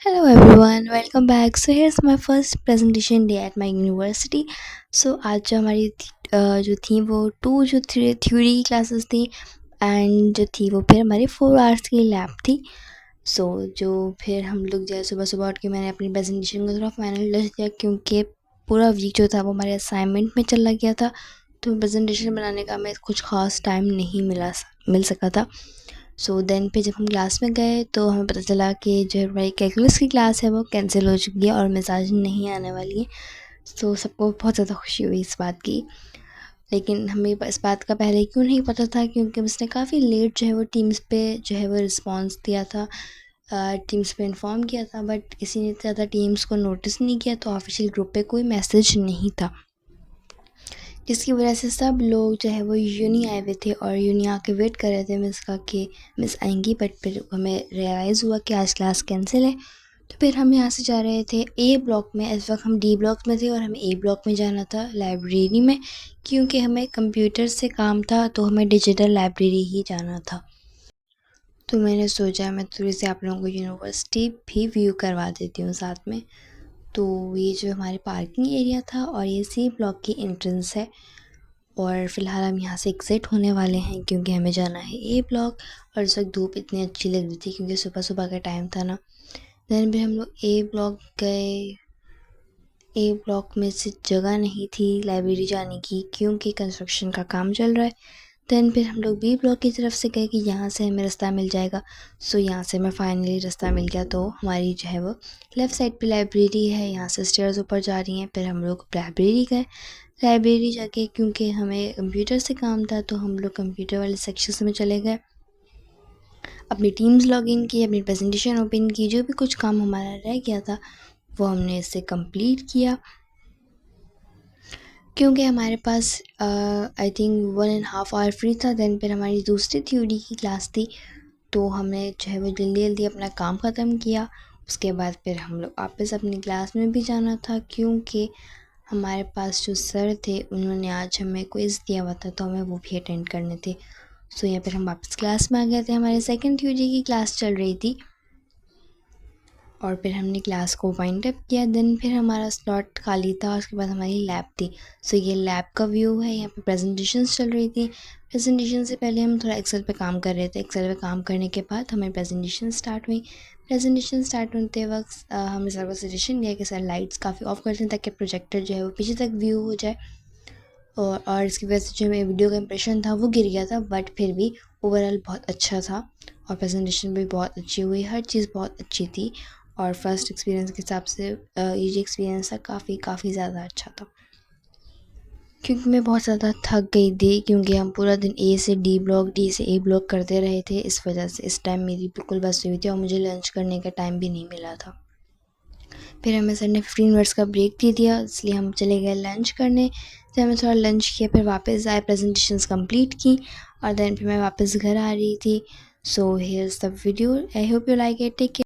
Hello everyone, welcome back. So here's my first presentation day at my university. So आज जो हमारी जो थी वो जो थ्योरी की क्लासेस थी एंड जो थी वो फिर हमारी 4 आवर्स की लैब थी. सो जो फिर हम लोग जो है सुबह सुबह उठ के मैंने अपनी प्रेजेंटेशन को थोड़ा फाइनल टच दिया क्योंकि पूरा वीक जो था वो हमारे असाइनमेंट में चला गया था. तो प्रेजेंटेशन बनाने का हमें कुछ ख़ास टाइम नहीं मिल सका था. सो देन पे जब हम क्लास में गए तो हमें पता चला कि जो हमारी कैलकुलस की क्लास है वो कैंसिल हो चुकी है और मिजाज नहीं आने वाली है. तो सबको बहुत ज़्यादा खुशी हुई इस बात की. लेकिन हमें इस बात का पहले क्यों नहीं पता था क्योंकि उसने काफ़ी लेट जो है वो टीम्स पे जो है वो रिस्पॉन्स दिया था. टीम्स पे इन्फॉर्म किया था बट किसी ने ज़्यादा टीम्स को नोटिस नहीं किया तो ऑफिशियल ग्रुप पे कोई मैसेज नहीं था, जिसकी वजह से सब लोग जो है वो यूनी आए हुए थे और यूनी आके वेट कर रहे थे मिस का कि मिस आएंगी. बट फिर हमें रियलाइज़ हुआ कि आज क्लास कैंसिल है. तो फिर हम यहाँ से जा रहे थे ए ब्लॉक में. इस वक्त हम डी ब्लॉक में थे और हमें ए ब्लॉक में जाना था लाइब्रेरी में, क्योंकि हमें कंप्यूटर से काम था तो हमें डिजिटल लाइब्रेरी ही जाना था. तो मैंने सोचा मैं थोड़ी सी आप लोगों को यूनिवर्सिटी भी व्यू करवा देती हूँ साथ में. तो ये जो हमारे पार्किंग एरिया था और ये सी ब्लॉक की एंट्रेंस है और फ़िलहाल हम यहाँ से एग्ज़िट होने वाले हैं क्योंकि हमें जाना है ए ब्लॉक. और इस वक्त धूप इतनी अच्छी लग रही थी क्योंकि सुबह सुबह का टाइम था ना. दैन फिर हम लोग ए ब्लॉक गए. ए ब्लॉक में से जगह नहीं थी लाइब्रेरी जाने की क्योंकि कंस्ट्रक्शन का काम चल रहा है. दैन फिर हम लोग बी ब्लॉक की तरफ से गए कि यहाँ से हमें रास्ता मिल जाएगा. सो यहाँ से हमें फाइनली रास्ता मिल गया. तो हमारी जो है वो लेफ़्ट साइड पे लाइब्रेरी है, यहाँ से स्टेयर्स ऊपर जा रही हैं. फिर हम लोग लाइब्रेरी गए. लाइब्रेरी जाके क्योंकि हमें कंप्यूटर से काम था तो हम लोग कंप्यूटर वाले सेक्शन में चले गए. अपनी टीम्स लॉगिन की, अपनी प्रेजेंटेशन ओपन की, जो भी कुछ काम हमारा रह गया था वो हमने इससे कंप्लीट किया क्योंकि हमारे पास आई थिंक 1.5 आवर फ्री था. दैन फिर हमारी दूसरी थ्योरी की क्लास थी तो हमने जो है वो जल्दी जल्दी अपना काम ख़त्म किया. उसके बाद फिर हम लोग वापस अपनी क्लास में भी जाना था क्योंकि हमारे पास जो सर थे उन्होंने आज हमें क्विज़ दिया हुआ था तो हमें वो भी अटेंड करने थे. सो यहाँ फिर हम वापस क्लास में आ गए थे. हमारी सेकंड थ्योरी की क्लास चल रही थी और फिर हमने क्लास को वाइंड अप किया. देन फिर हमारा स्लॉट खाली था. उसके बाद हमारी लैब थी. सो ये लैब का व्यू है. यहाँ पे प्रेजेंटेशंस चल रही थी. प्रेजेंटेशन से पहले हम थोड़ा एक्सेल पे काम कर रहे थे. एक्सेल पे काम करने के बाद हमारी प्रेजेंटेशन स्टार्ट हुई. प्रेजेंटेशन स्टार्ट होते वक्त हमें सर को सजेशन दिया कि सर लाइट्स काफ़ी ऑफ कर दें ताकि प्रोजेक्टर जो है वो पीछे तक व्यू हो जाए. और इसकी वजह से जो मेरे वीडियो का इंप्रेशन था वो गिर गया था बट फिर भी ओवरऑल बहुत अच्छा था और प्रेजेंटेशन भी बहुत अच्छी हुई. हर चीज़ बहुत अच्छी थी और फर्स्ट एक्सपीरियंस के हिसाब से ये जो एक्सपीरियंस था काफ़ी ज़्यादा अच्छा था क्योंकि मैं बहुत ज़्यादा थक गई थी क्योंकि हम पूरा दिन ए से डी ब्लॉक, डी से ए ब्लॉक करते रहे थे. इस वजह से इस टाइम मेरी बिल्कुल बस हुई थी और मुझे लंच करने का टाइम भी नहीं मिला था. फिर हमें सर ने 15 मिनट्स का ब्रेक दे दिया इसलिए हम चले गए लंच करने. फिर हमने थोड़ा लंच किया, फिर वापस आए, प्रेजेंटेशंस कंप्लीट की और देन फिर मैं वापस घर आ रही थी. So here's the video. I hope you like it. Take care.